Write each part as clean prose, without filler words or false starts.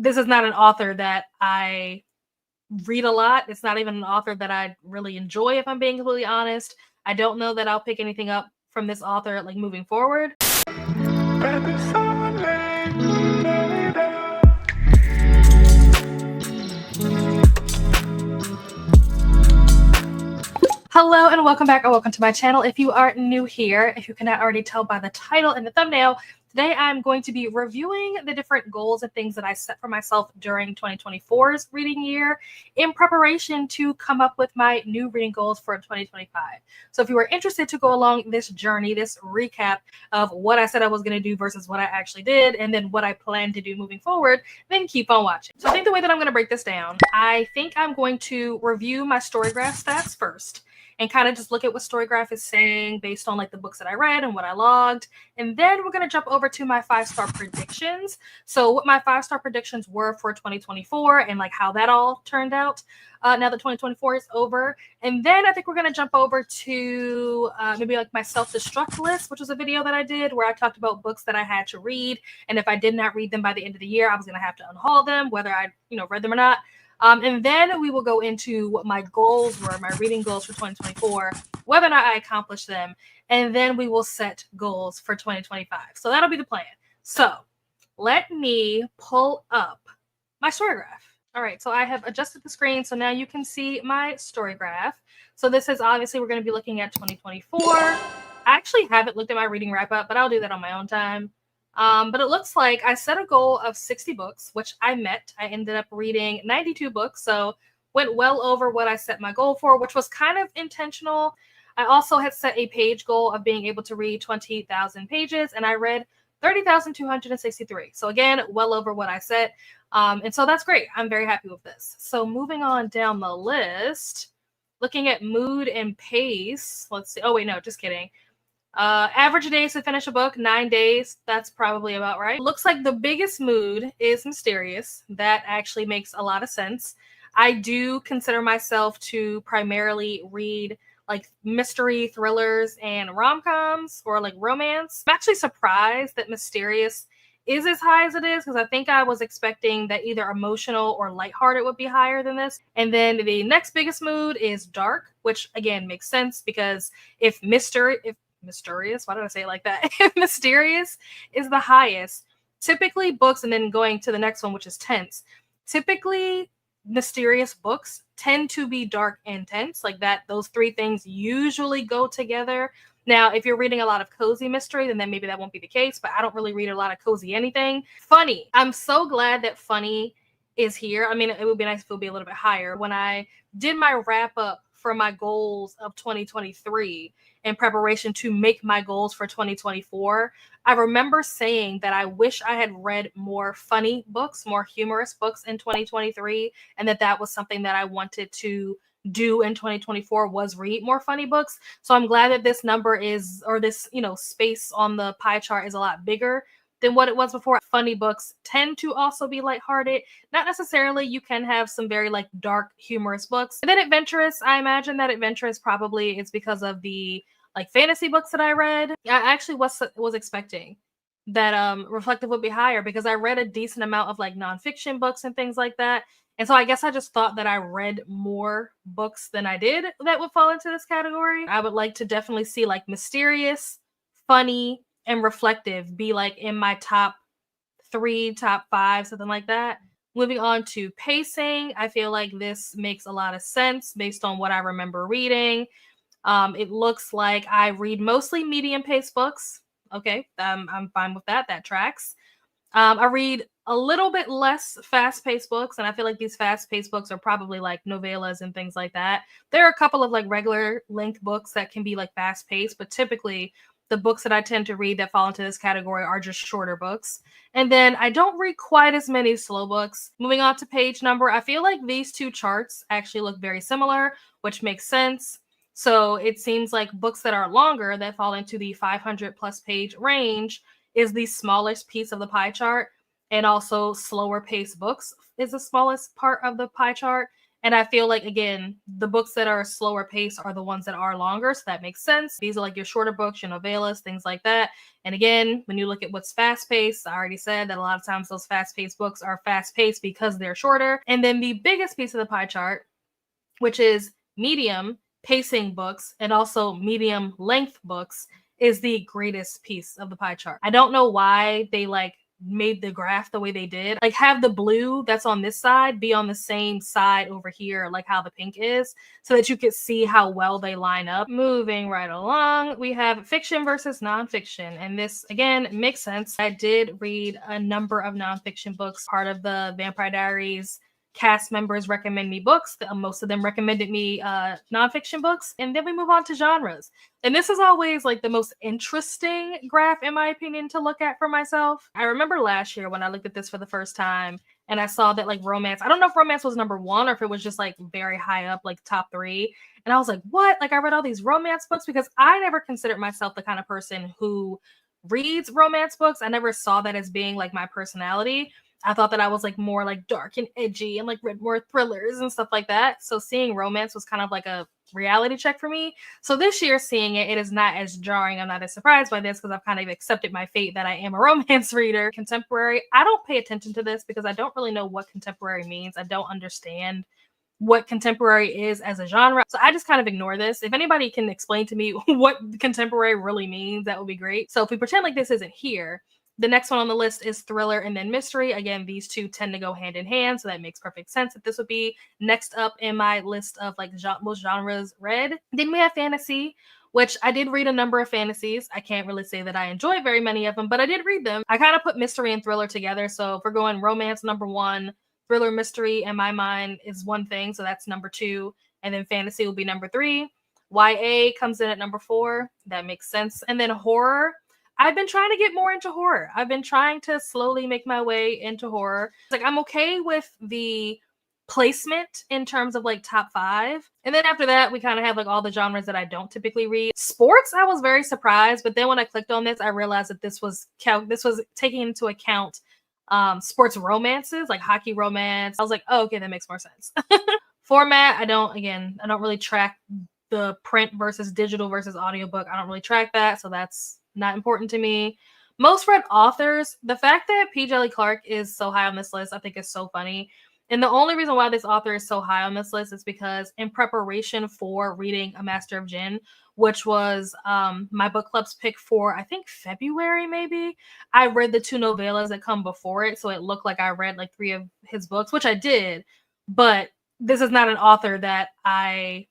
this is not an author that I read a lot. It's not even an author that I really enjoy, if I'm being completely honest. I don't know that I'll pick anything up from this author like moving forward. Hello and welcome back, or welcome to my channel. If you are new here, if you cannot already tell by the title and the thumbnail, today I'm going to be reviewing the different goals and things that I set for myself during 2024's reading year in preparation to come up with my new reading goals for 2025. So if you are interested to go along this journey, this recap of what I said I was going to do versus what I actually did, and then what I plan to do moving forward, then keep on watching. So I think the way that I'm going to break this down, I think I'm going to review my Storygraph stats first, and kind of just look at what Storygraph is saying based on like the books that I read and what I logged. And then we're going to jump over to my 5-star predictions. So what my 5-star predictions were for 2024 and like how that all turned out now that 2024 is over. And then I think we're going to jump over to maybe like my self-destruct list, which was a video that I did where I talked about books that I had to read. And if I did not read them by the end of the year, I was going to have to unhaul them, whether I read them or not. And then we will go into what my goals were, my reading goals for 2024, whether or not I accomplished them. And then we will set goals for 2025. So that'll be the plan. So let me pull up my Storygraph. All right, so I have adjusted the screen. So now you can see my Storygraph. So this is obviously, we're going to be looking at 2024. I actually haven't looked at my reading wrap up, but I'll do that on my own time. But it looks like I set a goal of 60 books, which I met. I ended up reading 92 books, so went well over what I set my goal for, which was kind of intentional. I also had set a page goal of being able to read 20,000 pages, and I read 30,263. So again, well over what I set. And so that's great. I'm very happy with this. So moving on down the list, looking at mood and pace. Let's see. Oh, wait, no, just kidding. Average days to finish a book, 9 days. That's probably about right. Looks like the biggest mood is mysterious. That actually makes a lot of sense. I do consider myself to primarily read like mystery thrillers and rom-coms or like romance. I'm actually surprised that mysterious is as high as it is, because I think I was expecting that either emotional or lighthearted would be higher than this. And then the next biggest mood is dark, which again makes sense because if mysterious, why did I say it like that? If mysterious is the highest, typically books, and then going to the next one, which is tense, typically mysterious books tend to be dark and tense, like that. Those three things usually go together. Now, if you're reading a lot of cozy mystery, then maybe that won't be the case, but I don't really read a lot of cozy anything. Funny. I'm so glad that funny is here. I mean, it would be nice if it would be a little bit higher. When I did my wrap up for my goals of 2023 in preparation to make my goals for 2024, I remember saying that I wish I had read more funny books, more humorous books in 2023, and that was something that I wanted to do in 2024, was read more funny books. So I'm glad that this number is, or this, space on the pie chart is a lot bigger than what it was before. Funny books tend to also be lighthearted. Not necessarily. You can have some very like dark, humorous books. And then adventurous, I imagine that adventurous probably is because of the like fantasy books that I read. I actually was expecting that reflective would be higher, because I read a decent amount of like nonfiction books and things like that. And so I guess I just thought that I read more books than I did that would fall into this category. I would like to definitely see like mysterious, funny, and reflective be like in my top 3, top 5, something like that. Moving on to pacing, I feel like this makes a lot of sense based on what I remember reading. It looks like I read mostly medium-paced books. Okay, I'm fine with that. That tracks. I read a little bit less fast-paced books, and I feel like these fast-paced books are probably like novellas and things like that. There are a couple of like regular length books that can be like fast-paced, but typically the books that I tend to read that fall into this category are just shorter books. And then I don't read quite as many slow books. Moving on to page number, I feel like these two charts actually look very similar, which makes sense. So it seems like books that are longer, that fall into the 500 plus page range, is the smallest piece of the pie chart. And also slower paced books is the smallest part of the pie chart. And I feel like, again, the books that are slower paced are the ones that are longer. So that makes sense. These are like your shorter books, your novellas, things like that. And again, when you look at what's fast paced, I already said that a lot of times those fast paced books are fast paced because they're shorter. And then the biggest piece of the pie chart, which is medium pacing books and also medium length books, is the greatest piece of the pie chart. I don't know why they like made the graph the way they did. Like, have the blue that's on this side be on the same side over here, like how the pink is, so that you could see how well they line up. Moving right along, we have fiction versus nonfiction. And this, again, makes sense. I did read a number of nonfiction books, part of the Vampire Diaries cast members recommend me books. Most of them recommended me nonfiction books. And then we move on to genres. And this is always like the most interesting graph, in my opinion, to look at for myself. I remember last year when I looked at this for the first time and I saw that like romance, I don't know if romance was number one or if it was just like very high up, like top three. And I was like, what? Like, I read all these romance books because I never considered myself the kind of person who reads romance books. I never saw that as being like my personality. I thought that I was like more like dark and edgy and like read more thrillers and stuff like that. So seeing romance was kind of like a reality check for me. So this year seeing it, it is not as jarring. I'm not as surprised by this because I've kind of accepted my fate that I am a romance reader. Contemporary, I don't pay attention to this because I don't really know what contemporary means. I don't understand what contemporary is as a genre. So I just kind of ignore this. If anybody can explain to me what contemporary really means, that would be great. So if we pretend like this isn't here, the next one on the list is thriller and then mystery. Again, these two tend to go hand in hand, so that makes perfect sense that this would be next up in my list of like most genres read. Then we have fantasy, which I did read a number of fantasies. I can't really say that I enjoyed very many of them, but I did read them. I kind of put mystery and thriller together. So if we're going romance number one, thriller mystery in my mind is one thing, so that's number two, and then fantasy will be number three. YA comes in at number four. That makes sense. And then horror. I've been trying to get more into horror. I've been trying to slowly make my way into horror. Like, I'm okay with the placement in terms of like top five. And then after that, we kind of have like all the genres that I don't typically read. Sports, I was very surprised, but then when I clicked on this, I realized that this was taking into account sports romances, like hockey romance. I was like, oh, okay, that makes more sense. Format, I don't really track the print versus digital versus audiobook. I don't really track that, so that's not important to me. Most read authors. The fact that P. Djeli Clark is so high on this list, I think is so funny. And the only reason why this author is so high on this list is because in preparation for reading A Master of Jinn, which was my book club's pick for, I think, February, maybe, I read the two novellas that come before it. So it looked like I read like three of his books, which I did. But this is not an author that I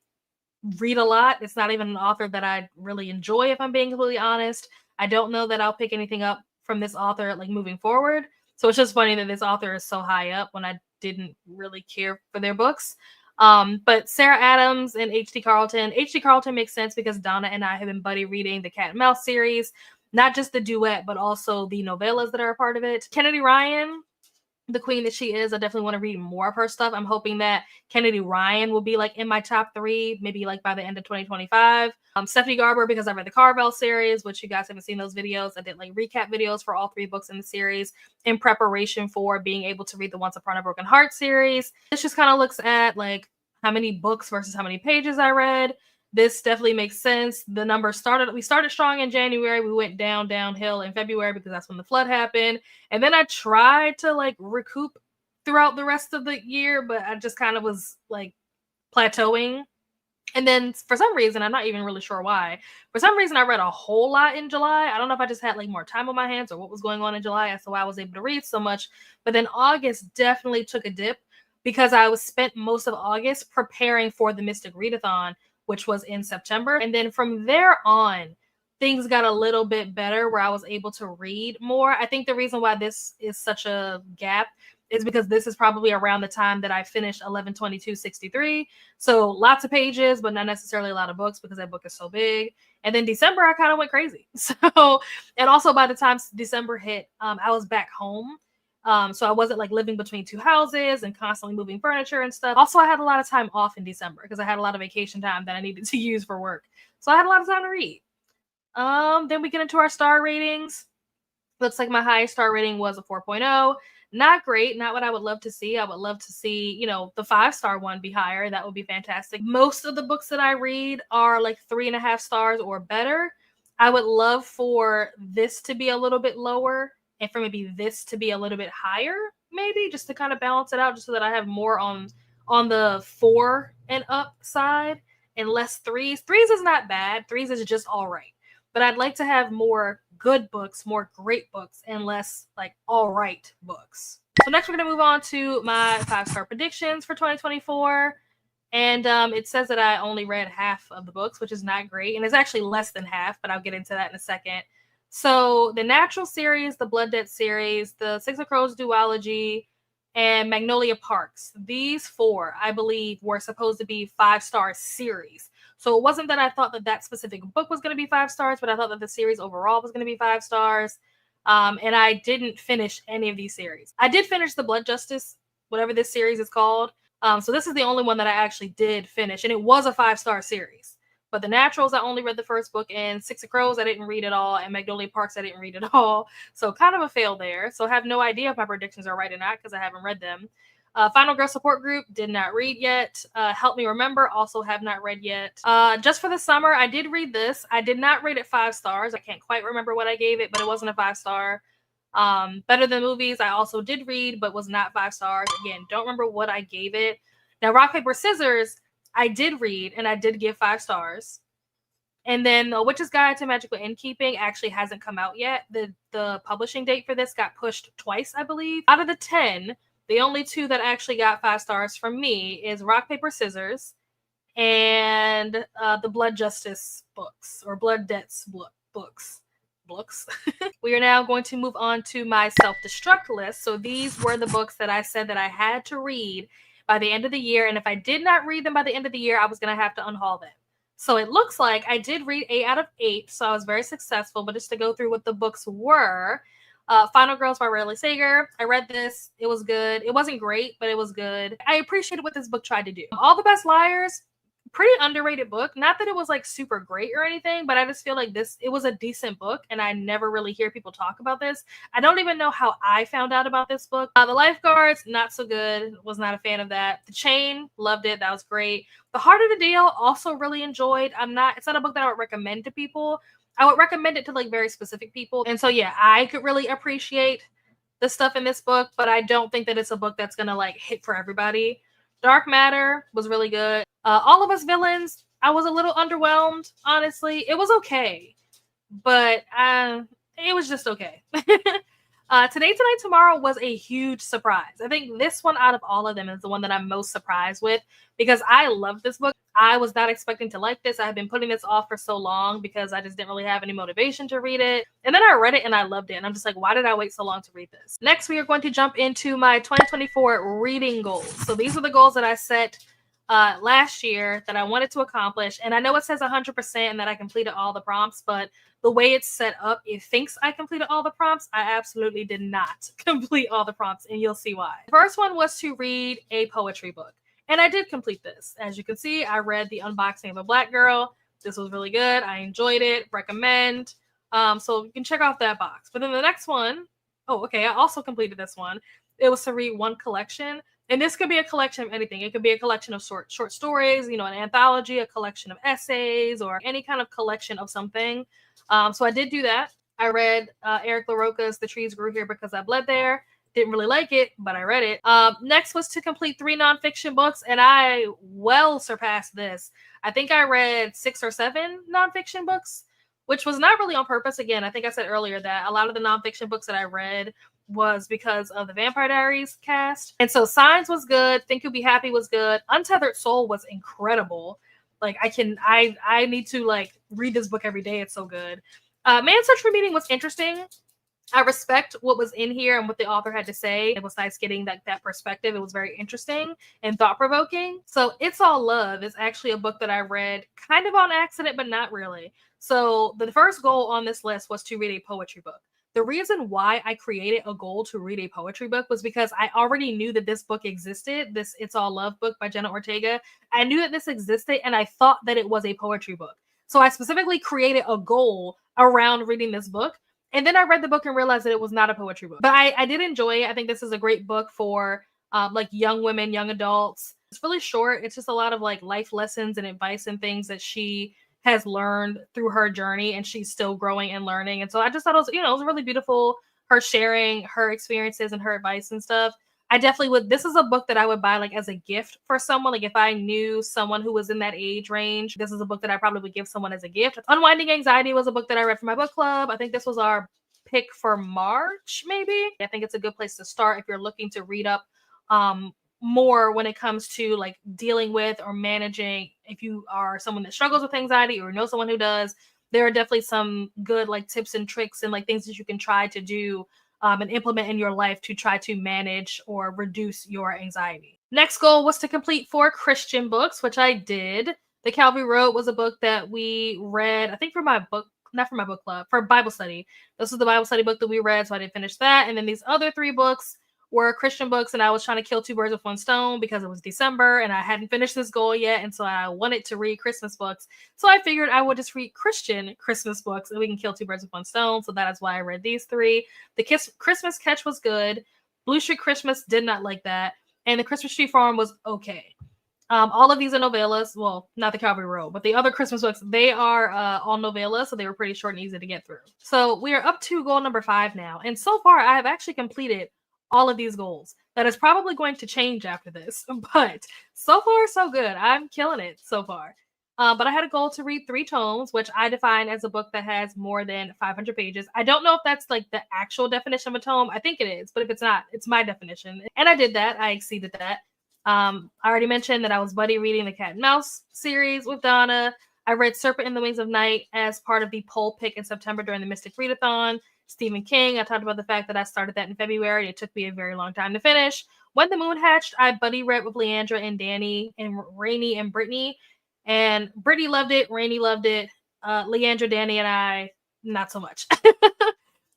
read a lot. It's not even an author that I really enjoy, if I'm being completely honest. I don't know that I'll pick anything up from this author like moving forward. So it's just funny that this author is so high up when I didn't really care for their books. But Sarah Adams and H.D. Carlton. H.D. Carlton makes sense because Donna and I have been buddy reading the Cat and Mouse series, not just the duet, but also the novellas that are a part of it. Kennedy Ryan, the queen that she is, I definitely want to read more of her stuff. I'm hoping that Kennedy Ryan will be like in my top three, maybe like by the end of 2025. Stephanie Garber, because I read the Carvel series, which you guys haven't seen those videos. I did like recap videos for all three books in the series in preparation for being able to read the Once Upon a Broken Heart series. This just kind of looks at like how many books versus how many pages I read. This definitely makes sense. The number we started strong in January. We went downhill in February because that's when the flood happened. And then I tried to like recoup throughout the rest of the year, but I just kind of was like plateauing. And then for some reason, I'm not even really sure why, for some reason I read a whole lot in July. I don't know if I just had like more time on my hands or what was going on in July as to why I was able to read so much. But then August definitely took a dip because I spent most of August preparing for the Mystic Readathon, which was in September. And then from there on, things got a little bit better where I was able to read more. I think the reason why this is such a gap is because this is probably around the time that I finished 11/22/63. So lots of pages, but not necessarily a lot of books because that book is so big. And then December, I kind of went crazy. So, and also by the time December hit, I was back home. So I wasn't like living between two houses and constantly moving furniture and stuff. Also, I had a lot of time off in December because I had a lot of vacation time that I needed to use for work. So I had a lot of time to read. Then we get into our star ratings. Looks like my highest star rating was a 4.0. Not great, not what I would love to see. I would love to see, you know, the 5-star one be higher. That would be fantastic. Most of the books that I read are like 3.5 stars or better. I would love for this to be a little bit lower and for maybe this to be a little bit higher, maybe just to kind of balance it out, just so that I have more on the 4 and up side and less threes. Threes is not bad. Threes is just all right. But I'd like to have more good books, more great books, and less like all right books. So next we're going to move on to my 5-star predictions for 2024. And it says that I only read half of the books, which is not great. And it's actually less than half, but I'll get into that in a second. So the Natural series, the Blood Debt series, the Six of Crows duology, and Magnolia Parks. These 4, I believe, were supposed to be 5-star series. So it wasn't that I thought that that specific book was going to be 5 stars, but I thought that the series overall was going to be 5 stars. And I didn't finish any of these series. I did finish the Blood Justice, whatever this series is called. So this is the only one that I actually did finish, and it was a 5-star series. But the Naturals, I only read the first book, and Six of Crows, I didn't read at all, and Magnolia Parks, I didn't read at all. So kind of a fail there. So I have no idea if my predictions are right or not because I haven't read them. Final Girl Support Group, did not read yet. Help Me Remember, also have not read yet. Just for the Summer, I did read this. I did not rate it 5 stars. I can't quite remember what I gave it, but it wasn't a 5-star. Better Than Movies, I also did read, but was not 5 stars. Again, don't remember what I gave it. Now, Rock, Paper, Scissors, I did read, and I did give 5 stars. And then The Witch's Guide to Magical Innkeeping actually hasn't come out yet. The publishing date for this got pushed twice, I believe. Out of the 10, the only 2 that actually got 5 stars from me is Rock, Paper, Scissors and the Blood Justice books, or Blood Debts books. We are now going to move on to my self-destruct list. So these were the books that I said that I had to read by the end of the year. And if I did not read them by the end of the year, I was going to have to unhaul them. So it looks like I did read 8 out of 8. So I was very successful. But just to go through what the books were, Final Girls by Riley Sager. I read this. It was good. It wasn't great, but it was good. I appreciated what this book tried to do. All the Best Liars, pretty underrated book. Not that it was like super great or anything, but I just feel like it was a decent book, and I never really hear people talk about this. I don't even know how I found out about this book. The Lifeguards, not so good. Was not a fan of that. The Chain, loved it. That was great. The Heart of the Deal, also really enjoyed. It's not a book that I would recommend to people. I would recommend it to like very specific people. And so yeah, I could really appreciate the stuff in this book, but I don't think that it's a book that's gonna like hit for everybody. Dark Matter was really good. All of Us Villains, I was a little underwhelmed, honestly. It was okay, but it was just okay. Today, Tonight, Tomorrow was a huge surprise. I think this one out of all of them is the one that I'm most surprised with because I love this book. I was not expecting to like this. I had been putting this off for so long because I just didn't really have any motivation to read it. And then I read it and I loved it. And I'm just like, why did I wait so long to read this? Next, we are going to jump into my 2024 reading goals. So these are the goals that I set last year that I wanted to accomplish. And I know it says 100% and that I completed all the prompts, but the way it's set up, it thinks I completed all the prompts. I absolutely did not complete all the prompts, and you'll see why. The first one was to read a poetry book. And I did complete this. As you can see, I read The Unboxing of a Black Girl. This was really good. I enjoyed it. Recommend. So you can check off that box. But then the next one, I also completed this one. It was to read one collection. And this could be a collection of anything. It could be a collection of short stories, an anthology, a collection of essays, or any kind of collection of something. So I did do that. I read Eric LaRocca's The Trees Grew Here Because I Bled There. Didn't really like it, but I read it. Next was to complete 3 nonfiction books, and I well surpassed this. I think I read 6 or 7 nonfiction books, which was not really on purpose. Again, I think I said earlier that a lot of the nonfiction books that I read was because of the Vampire Diaries cast. And so Signs was good. Think You'll Be Happy was good. Untethered Soul was incredible. Like I need to like read this book every day. It's so good. Man's Search for Meaning was interesting. I respect what was in here and what the author had to say. It was nice getting that perspective. It was very interesting and thought-provoking. So It's All Love is actually a book that I read kind of on accident, but not really. So the first goal on this list was to read a poetry book. The reason why I created a goal to read a poetry book was because I already knew that this book existed, this It's All Love book by Jenna Ortega. I knew that this existed, and I thought that it was a poetry book. So I specifically created a goal around reading this book. And then I read the book and realized that it was not a poetry book. But I did enjoy it. I think this is a great book for like young women, young adults. It's really short. It's just a lot of like life lessons and advice and things that she has learned through her journey, and she's still growing and learning. And so I just thought it was, it was really beautiful, her sharing her experiences and her advice and stuff. I definitely would. This is a book that I would buy like as a gift for someone. Like if I knew someone who was in that age range, this is a book that I probably would give someone as a gift. Unwinding Anxiety was a book that I read for my book club. I think this was our pick for March, maybe. I think it's a good place to start if you're looking to read up more when it comes to like dealing with or managing. If you are someone that struggles with anxiety or know someone who does, there are definitely some good like tips and tricks and like things that you can try to do and implement in your life to try to manage or reduce your anxiety. Next goal was to complete 4 Christian books, which I did. The Calvary Road was a book that we read, I think for my book, not for my book club, for Bible study. This was the Bible study book that we read, so I didn't finish that. And then these other 3 books were Christian books, and I was trying to kill 2 birds with 1 stone because it was December and I hadn't finished this goal yet, and so I wanted to read Christmas books. So I figured I would just read Christian Christmas books and we can kill 2 birds with 1 stone. So that is why I read these 3. The Christmas Catch was good. Blue Street Christmas did not like that, and the Christmas Tree Farm was okay. All of these are novellas. Well, not the Calvary Road, but the other Christmas books, they are all novellas, so they were pretty short and easy to get through. So we are up to goal number 5 now, and so far I have actually completed all of these goals. That is probably going to change after this, but so far so good. I'm killing it so far. But I had a goal to read 3 tomes, which I define as a book that has more than 500 pages. I don't know if that's like the actual definition of a tome. I think it is, but if it's not, it's my definition. And I did that. I exceeded that. I already mentioned that I was buddy reading the Cat and Mouse series with Donna. I read Serpent in the Wings of Night as part of the poll pick in September during the Mystic Readathon. Stephen King, I talked about the fact that I started that in February. It took me a very long time to finish. When the Moon Hatched, I buddy read with Leandra and Danny and Rainey and Brittany. And Brittany loved it. Rainey loved it. Leandra, Danny, and I, not so much.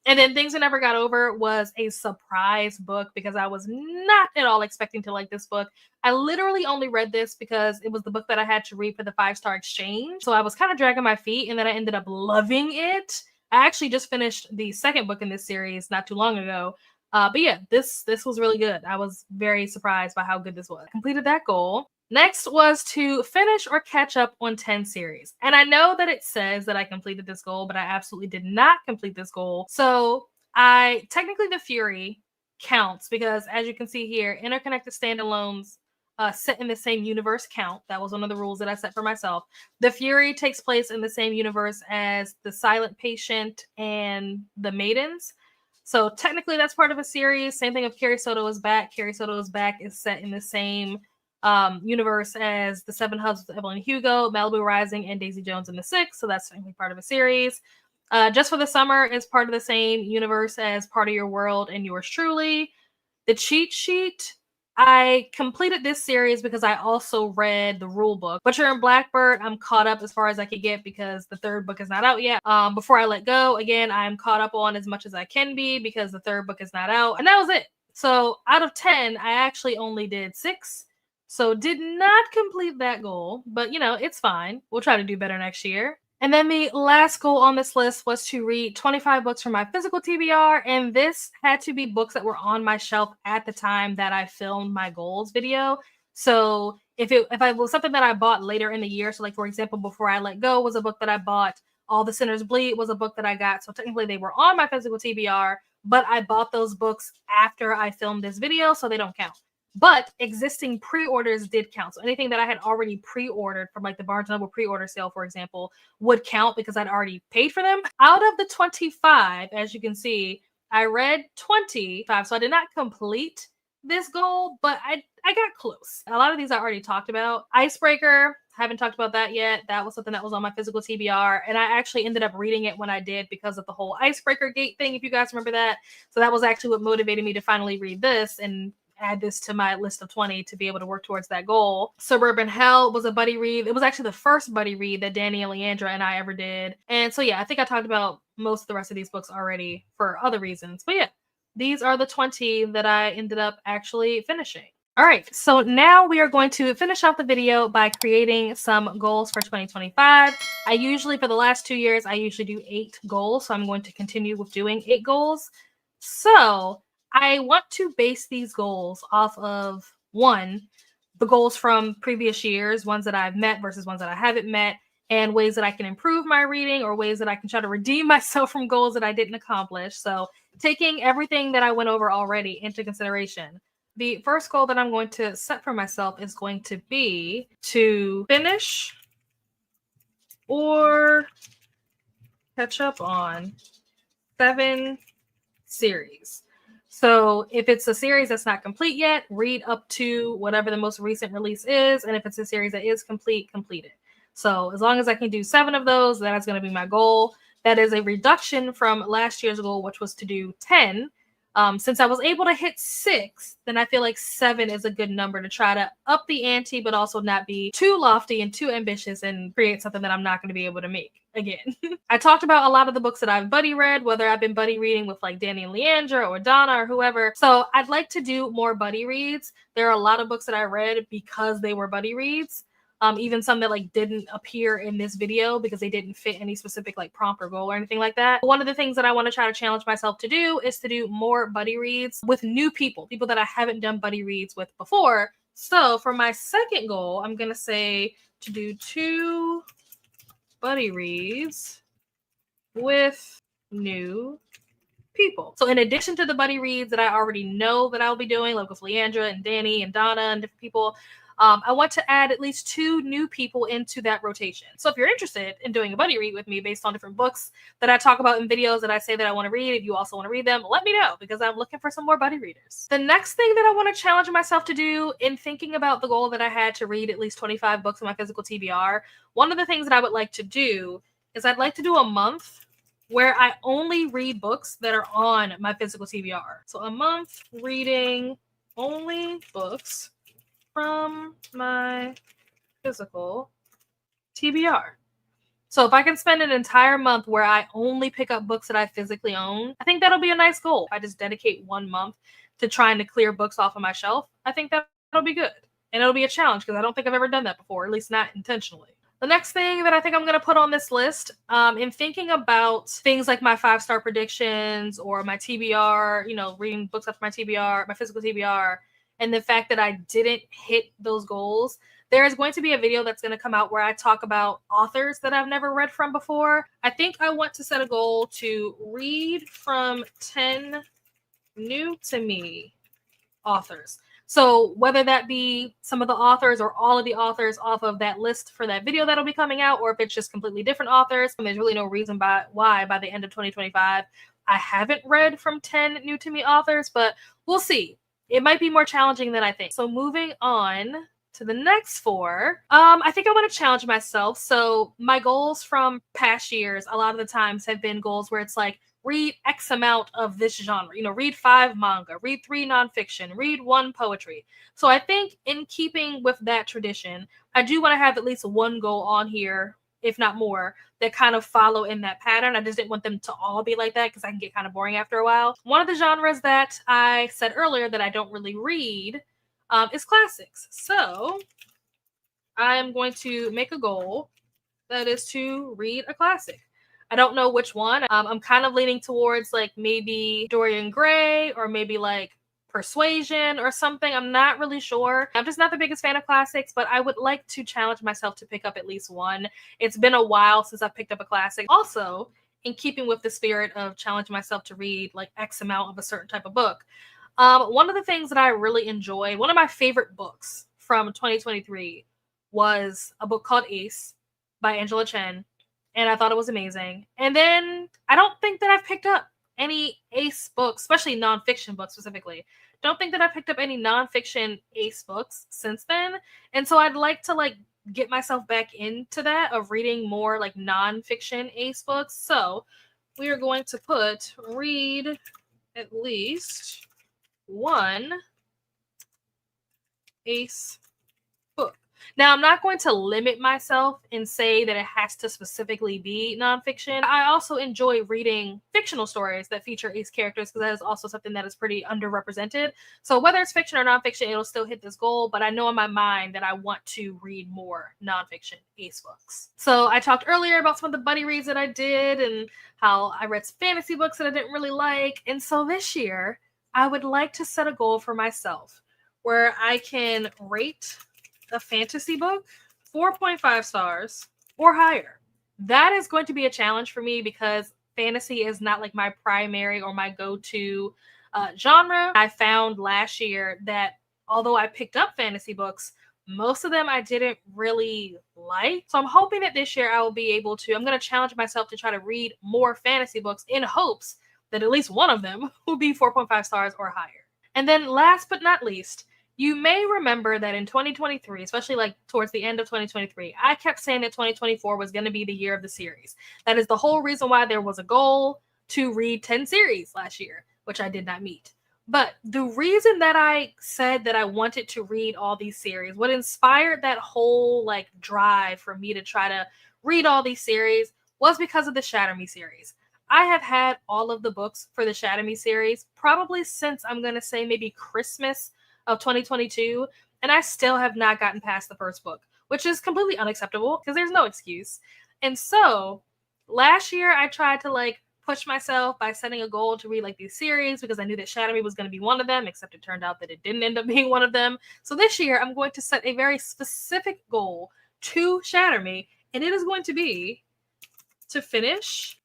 And then Things I Never Got Over was a surprise book because I was not at all expecting to like this book. I literally only read this because it was the book that I had to read for the 5-star exchange. So I was kind of dragging my feet, and then I ended up loving it. I actually just finished the 2nd book in this series not too long ago. But yeah, this was really good. I was very surprised by how good this was. I completed that goal. Next was to finish or catch up on 10 series. And I know that it says that I completed this goal, but I absolutely did not complete this goal. So technically the Fury counts because, as you can see here, interconnected standalones set in the same universe count. That was one of the rules that I set for myself. The Fury takes place in the same universe as The Silent Patient and The Maidens. So technically that's part of a series. Same thing if Carrie Soto is Back. Carrie Soto is Back is set in the same universe as The Seven Husbands of Evelyn Hugo, Malibu Rising, and Daisy Jones and the Six. So that's technically part of a series. Just for the Summer is part of the same universe as Part of Your World and Yours Truly. The Cheat Sheet, I completed this series because I also read the rule book. Butcher and Blackbird, I'm caught up as far as I could get because the 3rd book is not out yet. Before I Let Go, again, I'm caught up on as much as I can be because the 3rd book is not out. And that was it. So out of 10, I actually only did 6. So did not complete that goal, but it's fine. We'll try to do better next year. And then the last goal on this list was to read 25 books from my physical TBR, and this had to be books that were on my shelf at the time that I filmed my goals video. So if it was something that I bought later in the year, so like for example, Before I Let Go was a book that I bought, All the Sinners Bleed was a book that I got, so technically they were on my physical TBR, but I bought those books after I filmed this video, so they don't count. But existing pre-orders did count. So anything that I had already pre-ordered from like the Barnes & Noble pre-order sale, for example, would count because I'd already paid for them. Out of the 25, as you can see, I read 25. So I did not complete this goal, but I got close. A lot of these I already talked about. Icebreaker, haven't talked about that yet. That was something that was on my physical TBR. And I actually ended up reading it when I did because of the whole Icebreaker Gate thing, if you guys remember that. So that was actually what motivated me to finally read this and add this to my list of 20 to be able to work towards that goal. Suburban Hell was a buddy read. It was actually the first buddy read that Danny and Leandra and I ever did. And so yeah, I think I talked about most of the rest of these books already for other reasons. But yeah, these are the 20 that I ended up actually finishing. All right, so now we are going to finish off the video by creating some goals for 2025. I usually, for the last 2 years, I usually do 8 goals. So I'm going to continue with doing 8 goals. So I want to base these goals off of, one, the goals from previous years, ones that I've met versus ones that I haven't met, and ways that I can improve my reading or ways that I can try to redeem myself from goals that I didn't accomplish. So taking everything that I went over already into consideration. The first goal that I'm going to set for myself is going to be to finish or catch up on 7 series. So if it's a series that's not complete yet, read up to whatever the most recent release is. And if it's a series that is complete, complete it. So as long as I can do 7 of those, that's going to be my goal. That is a reduction from last year's goal, which was to do 10. Since I was able to hit 6, then I feel like 7 is a good number to try to up the ante, but also not be too lofty and too ambitious and create something that I'm not going to be able to make again. I talked about a lot of the books that I've buddy read, whether I've been buddy reading with like Danny and Leandra or Donna or whoever. So I'd like to do more buddy reads. There are a lot of books that I read because they were buddy reads. Even some that like didn't appear in this video because they didn't fit any specific like prompt or goal or anything like that. One of the things that I want to try to challenge myself to do is to do more buddy reads with new people that I haven't done buddy reads with before. So for my second goal, I'm going to say to do 2 buddy reads with new people. So in addition to the buddy reads that I already know that I'll be doing, like with Leandra and Danny and Donna and different people, I want to add at least 2 new people into that rotation. So if you're interested in doing a buddy read with me based on different books that I talk about in videos that I say that I want to read, if you also want to read them, let me know because I'm looking for some more buddy readers. The next thing that I want to challenge myself to do in thinking about the goal that I had to read at least 25 books in my physical TBR, one of the things that I would like to do is I'd like to do a month where I only read books that are on my physical TBR. So a month reading only books from my physical TBR. So if I can spend an entire month where I only pick up books that I physically own, I think that'll be a nice goal. If I just dedicate 1 month to trying to clear books off of my shelf, I think that'll be good. And it'll be a challenge because I don't think I've ever done that before, at least not intentionally. The next thing that I think I'm going to put on this list, in thinking about things like my 5-star predictions or my TBR, reading books after my TBR, my physical TBR, and the fact that I didn't hit those goals, there is going to be a video that's going to come out where I talk about authors that I've never read from before. I think I want to set a goal to read from 10 new to me authors. So whether that be some of the authors or all of the authors off of that list for that video that'll be coming out, or if it's just completely different authors, and there's really no reason why by the end of 2025 I haven't read from 10 new to me authors, but we'll see. It might be more challenging than I think. So moving on to the next 4, I think I want to challenge myself. So my goals from past years, a lot of the times have been goals where it's like, read X amount of this genre, read 5 manga, read 3 nonfiction, read 1 poetry. So I think in keeping with that tradition, I do want to have at least 1 goal on here, if not more, that kind of follow in that pattern. I just didn't want them to all be like that because I can get kind of boring after a while. One of the genres that I said earlier that I don't really read is classics. So I'm going to make a goal that is to read a classic. I don't know which one. I'm kind of leaning towards like maybe Dorian Gray or maybe like Persuasion or something. I'm not really sure. I'm just not the biggest fan of classics, but I would like to challenge myself to pick up at least 1. It's been a while since I've picked up a classic. Also, in keeping with the spirit of challenging myself to read like X amount of a certain type of book, one of the things that I really enjoyed, one of my favorite books from 2023 was a book called Ace by Angela Chen. And I thought it was amazing. And then I don't think that I've picked up any Ace books, especially nonfiction books specifically. Don't think that I picked up any nonfiction Ace books since then. And so I'd like to like get myself back into that of reading more like nonfiction Ace books. So we are going to put read at least 1 Ace book. Now, I'm not going to limit myself and say that it has to specifically be nonfiction. I also enjoy reading fictional stories that feature ace characters because that is also something that is pretty underrepresented. So whether it's fiction or nonfiction, it'll still hit this goal, but I know in my mind that I want to read more nonfiction ace books. So I talked earlier about some of the buddy reads that I did and how I read some fantasy books that I didn't really like. And so this year, I would like to set a goal for myself where I can rate a fantasy book 4.5 stars or higher. That is going to be a challenge for me because fantasy is not like my primary or my go-to genre. I found last year that although I picked up fantasy books, most of them I didn't really like. So I'm hoping that this year I will be able to, I'm going to challenge myself to try to read more fantasy books in hopes that at least one of them will be 4.5 stars or higher. And then last but not least, you may remember that in 2023, especially like towards the end of 2023, I kept saying that 2024 was going to be the year of the series. That is the whole reason why there was a goal to read 10 series last year, which I did not meet. But the reason that I said that I wanted to read all these series, what inspired that whole like drive for me to try to read all these series was because of the Shatter Me series. I have had all of the books for the Shatter Me series probably since I'm going to say maybe Christmas of 2022, and I still have not gotten past the first book, which is completely unacceptable because there's no excuse. And so last year I tried to like push myself by setting a goal to read like these series because I knew that Shatter Me was going to be one of them, except it turned out that it didn't end up being one of them. So this year I'm going to set a very specific goal to Shatter Me, and it is going to be to finish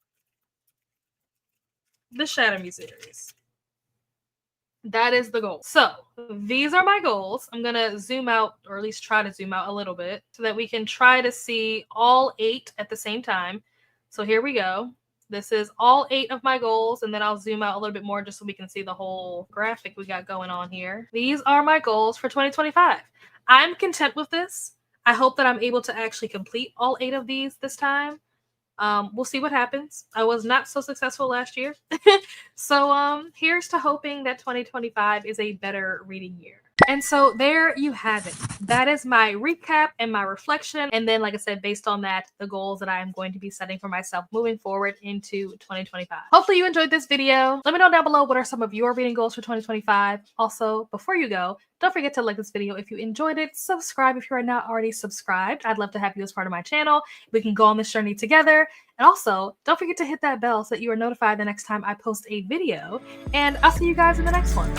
the Shatter Me series. That is the goal. So these are my goals. I'm going to zoom out, or at least try to zoom out a little bit so that we can try to see all 8 at the same time. So here we go. This is all 8 of my goals, and then I'll zoom out a little bit more just so we can see the whole graphic we got going on here. These are my goals for 2025. I'm content with this. I hope that I'm able to actually complete all 8 of these this time. We'll see what happens. I was not so successful last year. So here's to hoping that 2025 is a better reading year. And so there you have it. That is my recap and my reflection. And then, like I said, based on that, the goals that I am going to be setting for myself moving forward into 2025. Hopefully you enjoyed this video. Let me know down below what are some of your reading goals for 2025. Also, before you go, don't forget to like this video if you enjoyed it. Subscribe if you are not already subscribed. I'd love to have you as part of my channel. We can go on this journey together. And also, don't forget to hit that bell so that you are notified the next time I post a video. And I'll see you guys in the next one.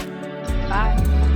Bye.